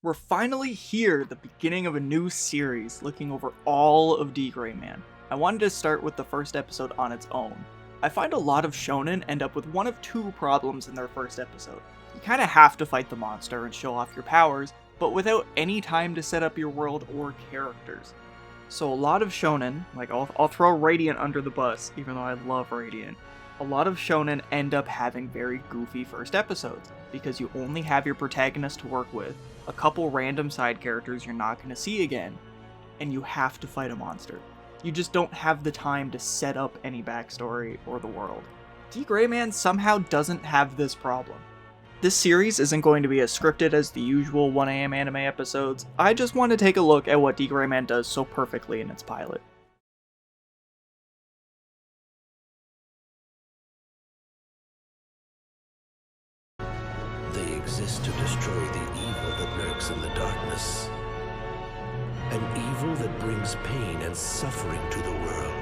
We're finally here, the beginning of a new series, looking over all of D.GRAY-MAN. I wanted to start with the first episode on its own. I find a lot of shonen end up with one of two problems in their first episode. You kinda have to fight the monster and show off your powers, but without any time to set up your world or characters. So a lot of shonen, like I'll throw Radiant under the bus, even though I love Radiant. A lot of shonen end up having very goofy first episodes, because you only have your protagonist to work with, a couple random side characters you're not going to see again, and you have to fight a monster. You just don't have the time to set up any backstory or the world. D.GRAY-MAN somehow doesn't have this problem. This series isn't going to be as scripted as the usual 1am anime episodes. I just want to take a look at what D.GRAY-MAN does so perfectly in its pilot. They exist to destroy the evil that lurks in the darkness. An evil that brings pain and suffering to the world.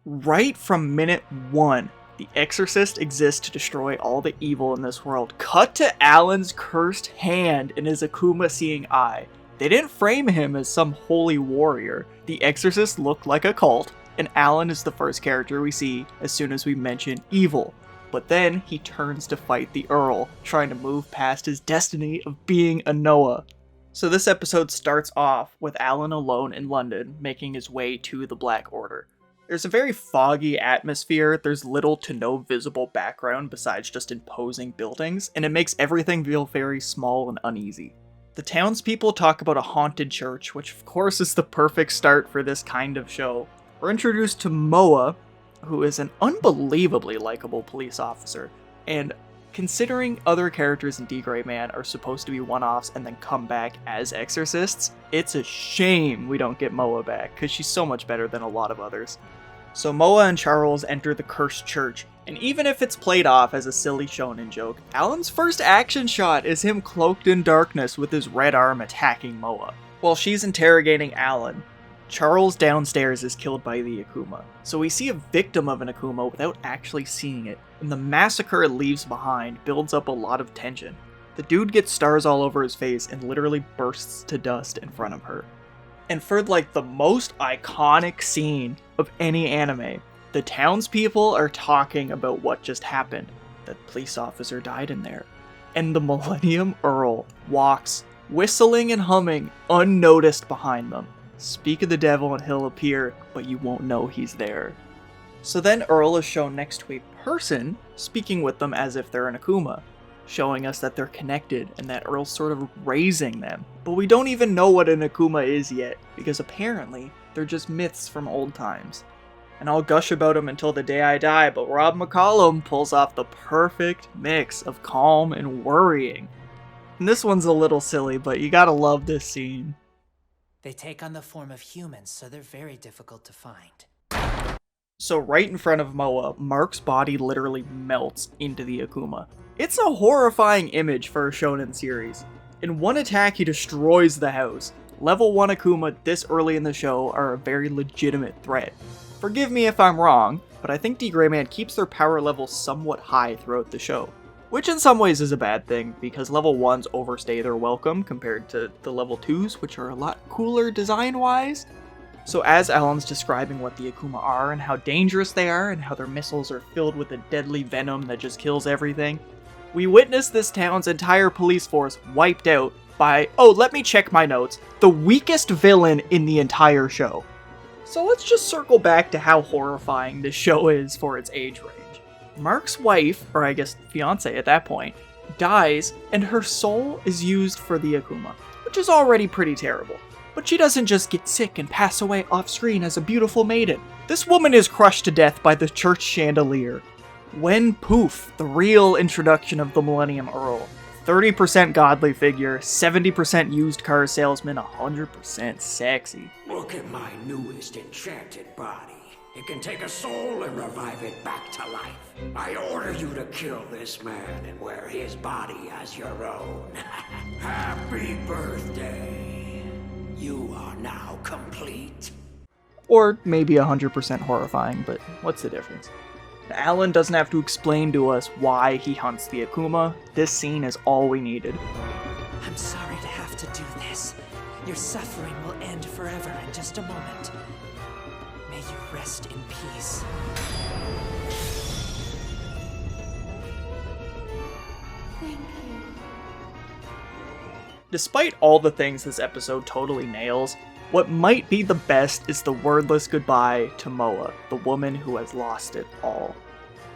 Right from minute one, the Exorcist exists to destroy all the evil in this world. Cut to Alan's cursed hand and his Akuma seeing eye. They didn't frame him as some holy warrior. The Exorcist looked like a cult, and Alan is the first character we see as soon as we mention evil. But then he turns to fight the Earl, trying to move past his destiny of being a Noah. So this episode starts off with Alan alone in London, making his way to the Black Order. There's a very foggy atmosphere, there's little to no visible background besides just imposing buildings, and it makes everything feel very small and uneasy. The townspeople talk about a haunted church, which of course is the perfect start for this kind of show. We're introduced to Moa, who is an unbelievably likable police officer, and considering other characters in D.GRAY-MAN are supposed to be one-offs and then come back as exorcists, it's a shame we don't get Moa back, because she's so much better than a lot of others. So Moa and Charles enter the cursed church, and even if it's played off as a silly shonen joke, Alan's first action shot is him cloaked in darkness with his red arm attacking Moa. While she's interrogating Alan, Charles downstairs is killed by the Akuma. So we see a victim of an Akuma without actually seeing it, and the massacre it leaves behind builds up a lot of tension. The dude gets stars all over his face and literally bursts to dust in front of her. And for like the most iconic scene of any anime, the townspeople are talking about what just happened. That police officer died in there. And the Millennium Earl walks, whistling and humming, unnoticed behind them. Speak of the devil and he'll appear, but you won't know he's there. So then Earl is shown next to a person, speaking with them as if they're an Akuma, showing us that they're connected and that Earl's sort of raising them. But we don't even know what an Akuma is yet, because apparently they're just myths from old times. And I'll gush about them until the day I die, but Rob McCollum pulls off the perfect mix of calm and worrying. And this one's a little silly, but you gotta love this scene. They take on the form of humans, so they're very difficult to find. So right in front of Moa, Mark's body literally melts into the Akuma. It's a horrifying image for a shonen series. In one attack, he destroys the house. Level 1 Akuma this early in the show are a very legitimate threat. Forgive me if I'm wrong, but I think D.GRAY-MAN keeps their power level somewhat high throughout the show. Which in some ways is a bad thing, because level 1s overstay their welcome compared to the level 2s, which are a lot cooler design-wise. So as Alan's describing what the Akuma are, and how dangerous they are, and how their missiles are filled with a deadly venom that just kills everything, we witness this town's entire police force wiped out by, oh, let me check my notes, the weakest villain in the entire show. So let's just circle back to how horrifying this show is for its age range. Mark's wife, or I guess fiance at that point, dies, and her soul is used for the Akuma, which is already pretty terrible. But she doesn't just get sick and pass away off-screen as a beautiful maiden. This woman is crushed to death by the church chandelier. When poof, the real introduction of the Millennium Earl. 30% godly figure, 70% used car salesman, 100% sexy. Look at my newest enchanted body. It can take a soul and revive it back to life. I order you to kill this man and wear his body as your own. Happy birthday. You are now complete. Or maybe 100% horrifying, but what's the difference? Alan doesn't have to explain to us why he hunts the Akuma. This scene is all we needed. I'm sorry to have to do this. Your suffering will end forever in just a moment. May you rest in peace. Thank you. Despite all the things this episode totally nails, what might be the best is the wordless goodbye to Moa, the woman who has lost it all.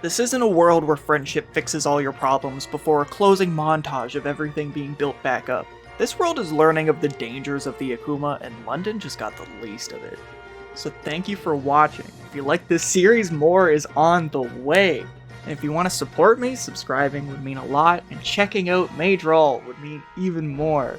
This isn't a world where friendship fixes all your problems before a closing montage of everything being built back up. This world is learning of the dangers of the Akuma, and London just got the least of it. So thank you for watching. If you like this series, more is on the way. And if you want to support me, subscribing would mean a lot, and checking out Maidral would mean even more.